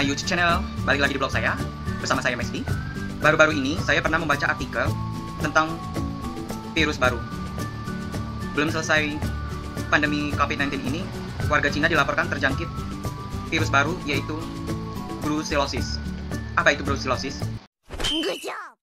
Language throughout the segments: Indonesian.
YouTube channel, balik lagi di blog saya, bersama saya Mesdi. Baru-baru ini saya pernah membaca artikel tentang virus baru. Belum selesai pandemi COVID-19 ini, warga Cina dilaporkan terjangkit virus baru, yaitu brucellosis. Apa itu brucellosis? Good job.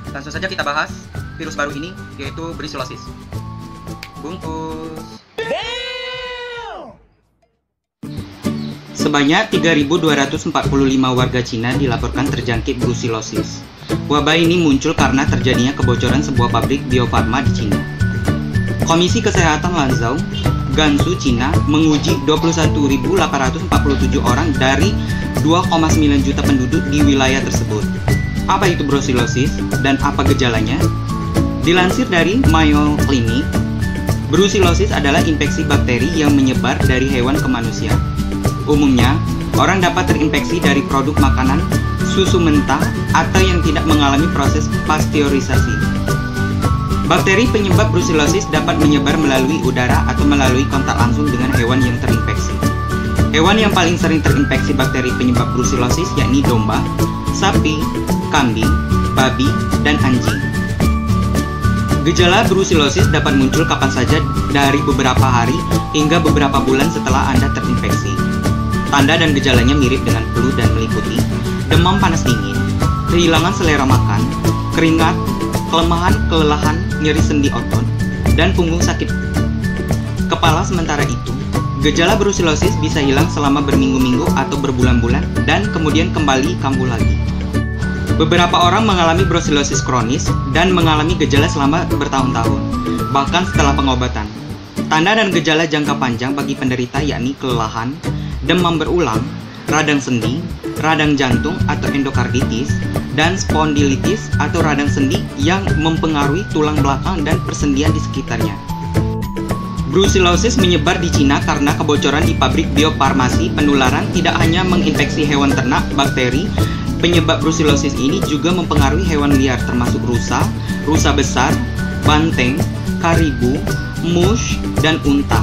Langsung saja kita bahas virus baru ini, yaitu brucellosis. Bungkus. Sebanyak 3.245 warga Cina dilaporkan terjangkit brucellosis. Wabah ini muncul karena terjadinya kebocoran sebuah pabrik Bio Farma di Cina. Komisi Kesehatan Lanzhou, Gansu, Cina menguji 21.847 orang dari 2,9 juta penduduk di wilayah tersebut. Apa itu brucellosis dan apa gejalanya? Dilansir dari Mayo Clinic, brucellosis adalah infeksi bakteri yang menyebar dari hewan ke manusia. Umumnya, orang dapat terinfeksi dari produk makanan, susu mentah, atau yang tidak mengalami proses pasteurisasi. Bakteri penyebab brucellosis dapat menyebar melalui udara atau melalui kontak langsung dengan hewan yang terinfeksi. Hewan yang paling sering terinfeksi bakteri penyebab brucellosis yakni domba, sapi, kambing, babi, dan anjing. Gejala brucellosis dapat muncul kapan saja dari beberapa hari hingga beberapa bulan setelah Anda terinfeksi. Tanda dan gejalanya mirip dengan flu dan meliputi demam panas dingin, kehilangan selera makan, keringat, kelemahan, kelelahan, nyeri sendi otot, dan punggung sakit kepala. Sementara itu, gejala brucellosis bisa hilang selama berminggu-minggu atau berbulan-bulan dan kemudian kembali kambuh lagi. Beberapa orang mengalami brucellosis kronis dan mengalami gejala selama bertahun-tahun, bahkan setelah pengobatan. Tanda dan gejala jangka panjang bagi penderita yakni kelelahan, demam berulang, radang sendi, radang jantung atau endokarditis, dan spondilitis atau radang sendi yang mempengaruhi tulang belakang dan persendian di sekitarnya. Brucellosis menyebar di Cina karena kebocoran di pabrik biofarmasi. Penularan tidak hanya menginfeksi hewan ternak, bakteri penyebab brucellosis ini juga mempengaruhi hewan liar termasuk rusa, rusa besar, banteng, karibu, mush, dan unta.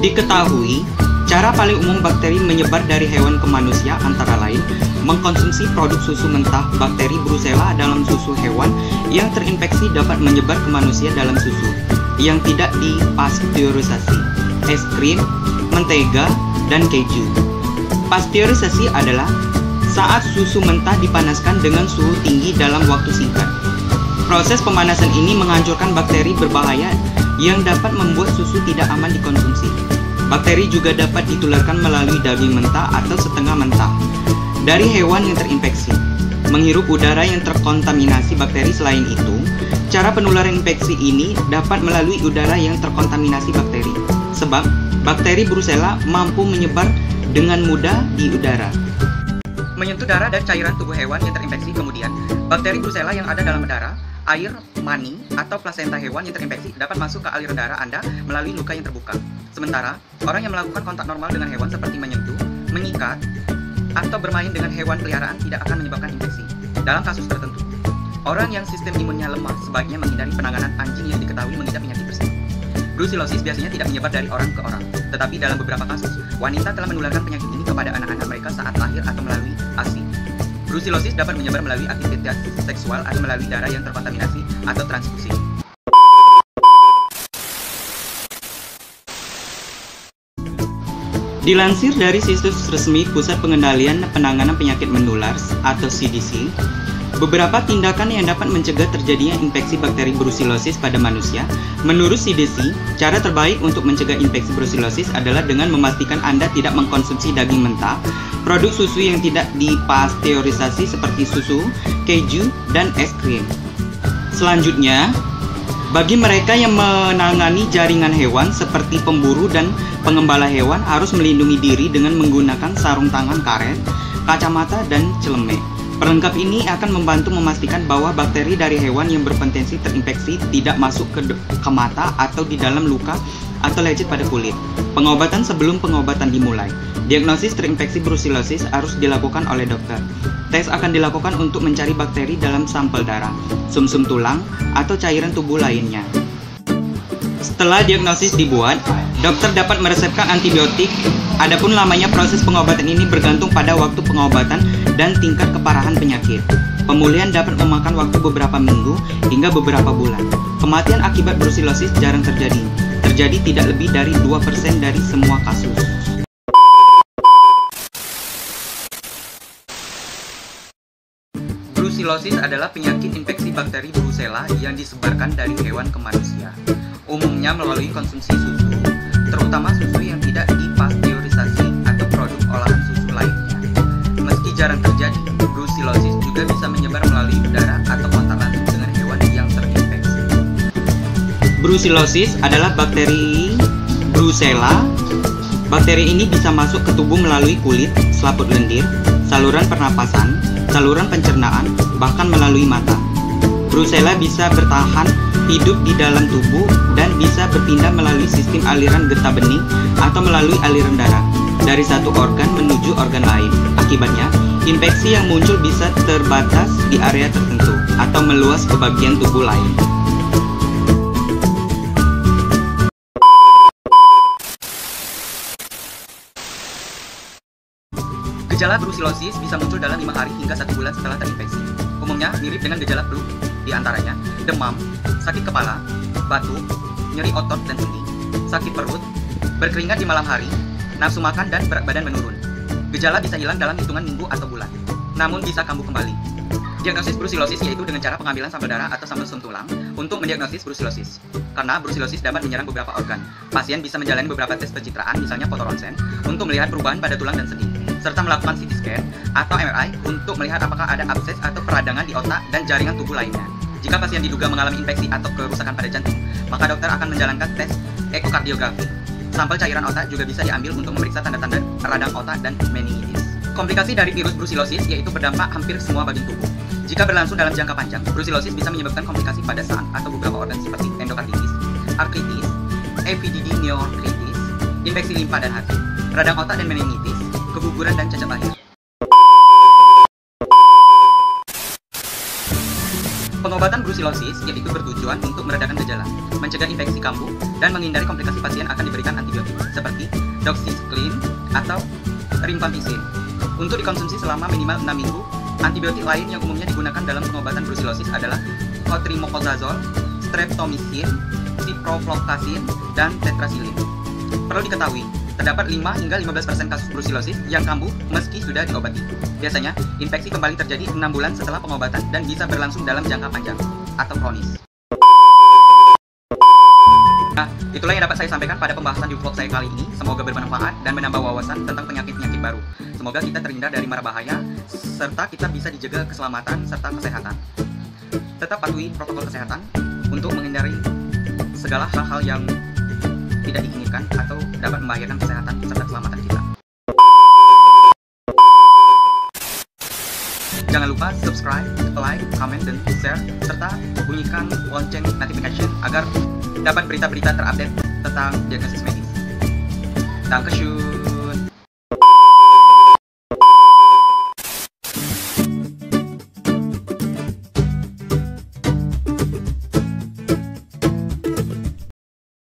Diketahui, cara paling umum bakteri menyebar dari hewan ke manusia antara lain mengkonsumsi produk susu mentah. Bakteri Brucella dalam susu hewan yang terinfeksi dapat menyebar ke manusia dalam susu yang tidak dipasteurisasi, es krim, mentega, dan keju. Pasteurisasi adalah saat susu mentah dipanaskan dengan suhu tinggi dalam waktu singkat. Proses pemanasan ini menghancurkan bakteri berbahaya yang dapat membuat susu tidak aman dikonsumsi. Bakteri juga dapat ditularkan melalui daging mentah atau setengah mentah dari hewan yang terinfeksi. Menghirup udara yang terkontaminasi bakteri. Selain itu, cara penularan infeksi ini dapat melalui udara yang terkontaminasi bakteri, sebab bakteri Brucella mampu menyebar dengan mudah di udara. Menyentuh darah dan cairan tubuh hewan yang terinfeksi. Kemudian, bakteri Brucella yang ada dalam darah, air, mani, atau plasenta hewan yang terinfeksi dapat masuk ke aliran darah Anda melalui luka yang terbuka. Sementara, orang yang melakukan kontak normal dengan hewan seperti menyentuh, mengikat, atau bermain dengan hewan peliharaan tidak akan menyebabkan infeksi. Dalam kasus tertentu, orang yang sistem imunnya lemah sebaiknya menghindari penanganan anjing yang diketahui mengidap penyakit tersebut. Brucellosis biasanya tidak menyebar dari orang ke orang, tetapi dalam beberapa kasus, wanita telah menularkan penyakit ini kepada anak-anak mereka saat lahir atau melalui ASI. Brucellosis dapat menyebar melalui aktivitas seksual atau melalui darah yang terkontaminasi atau transfusi. Dilansir dari situs resmi Pusat Pengendalian Penanganan Penyakit Menular atau CDC, beberapa tindakan yang dapat mencegah terjadinya infeksi bakteri brucellosis pada manusia. Menurut CDC, cara terbaik untuk mencegah infeksi brucellosis adalah dengan memastikan Anda tidak mengkonsumsi daging mentah, produk susu yang tidak dipasteurisasi seperti susu, keju, dan es krim. Selanjutnya, bagi mereka yang menangani jaringan hewan seperti pemburu dan pengembala hewan harus melindungi diri dengan menggunakan sarung tangan karet, kacamata, dan celemek. Perlengkap ini akan membantu memastikan bahwa bakteri dari hewan yang berpotensi terinfeksi tidak masuk ke mata atau di dalam luka atau lecet pada kulit. Pengobatan sebelum pengobatan dimulai. Diagnosis terinfeksi brucellosis harus dilakukan oleh dokter. Tes akan dilakukan untuk mencari bakteri dalam sampel darah, sumsum tulang, atau cairan tubuh lainnya. Setelah diagnosis dibuat, dokter dapat meresepkan antibiotik. Adapun lamanya proses pengobatan ini bergantung pada waktu pengobatan dan tingkat keparahan penyakit. Pemulihan dapat memakan waktu beberapa minggu hingga beberapa bulan. Kematian akibat brucellosis jarang terjadi. Terjadi tidak lebih dari 2% dari semua kasus. Brucellosis adalah penyakit infeksi bakteri Brucella yang disebarkan dari hewan ke manusia. Umumnya melalui konsumsi susu, terutama susu yang tidak dipasteurisasi atau produk olahan susu lainnya. Meski jarang terjadi, brucellosis juga bisa menyebar melalui udara atau kontak langsung dengan hewan yang terinfeksi. Brucellosis adalah bakteri Brucella. Bakteri ini bisa masuk ke tubuh melalui kulit, selaput lendir, saluran pernapasan, saluran pencernaan, bahkan melalui mata. Brucella bisa bertahan hidup di dalam tubuh dan bisa berpindah melalui sistem aliran getah bening atau melalui aliran darah dari satu organ menuju organ lain. Akibatnya, infeksi yang muncul bisa terbatas di area tertentu atau meluas ke bagian tubuh lain. Gejala brucellosis bisa muncul dalam 5 hari hingga 1 bulan setelah terinfeksi. Umumnya mirip dengan gejala flu, di antaranya demam, sakit kepala, batuk, nyeri otot dan sendi, sakit perut, berkeringat di malam hari, nafsu makan dan berat badan menurun. Gejala bisa hilang dalam hitungan minggu atau bulan, namun bisa kambuh kembali. Diagnosis brucellosis yaitu dengan cara pengambilan sampel darah atau sampel sum tulang untuk mendiagnosis brucellosis. Karena brucellosis dapat menyerang beberapa organ, pasien bisa menjalani beberapa tes pencitraan, misalnya foto ronsen, untuk melihat perubahan pada tulang dan sendi, serta melakukan CT scan atau MRI untuk melihat apakah ada abses atau peradangan di otak dan jaringan tubuh lainnya. Jika pasien diduga mengalami infeksi atau kerusakan pada jantung, maka dokter akan menjalankan tes ekokardiografi. Sampel cairan otak juga bisa diambil untuk memeriksa tanda-tanda radang otak dan meningitis. Komplikasi dari virus brucellosis yaitu berdampak hampir semua bagian tubuh. Jika berlangsung dalam jangka panjang, brucellosis bisa menyebabkan komplikasi pada saat atau beberapa organ seperti endokarditis, artritis, epididymiorditis, infeksi limpa dan hati, radang otak dan meningitis, keguguran dan cacat lahir. Pengobatan brucellosis yaitu bertujuan untuk meredakan gejala, mencegah infeksi kambuh, dan menghindari komplikasi. Pasien akan diberikan antibiotik seperti doxycycline atau rifampicin untuk dikonsumsi selama minimal 6 minggu. Antibiotik lain yang umumnya digunakan dalam pengobatan brucellosis adalah cotrimoxazole, streptomycin, ciprofloxacin, dan tetracycline. Perlu diketahui, terdapat 5 hingga 15% kasus brucellosis yang kambuh meski sudah diobati. Biasanya, infeksi kembali terjadi 6 bulan setelah pengobatan dan bisa berlangsung dalam jangka panjang atau kronis. Nah, itulah yang dapat saya sampaikan pada pembahasan di vlog saya kali ini. Semoga bermanfaat dan menambah wawasan tentang penyakit-penyakit baru. Semoga kita terhindar dari mara bahaya, serta kita bisa dijaga keselamatan serta kesehatan. Tetap patuhi protokol kesehatan untuk menghindari segala hal-hal yang tidak diinginkan atau dapat membahayakan kesehatan serta keselamatan kita. Jangan lupa subscribe, like, comment, dan share, serta bunyikan lonceng notification agar dapat berita-berita terupdate tentang diagnosis medis. Dankeschön.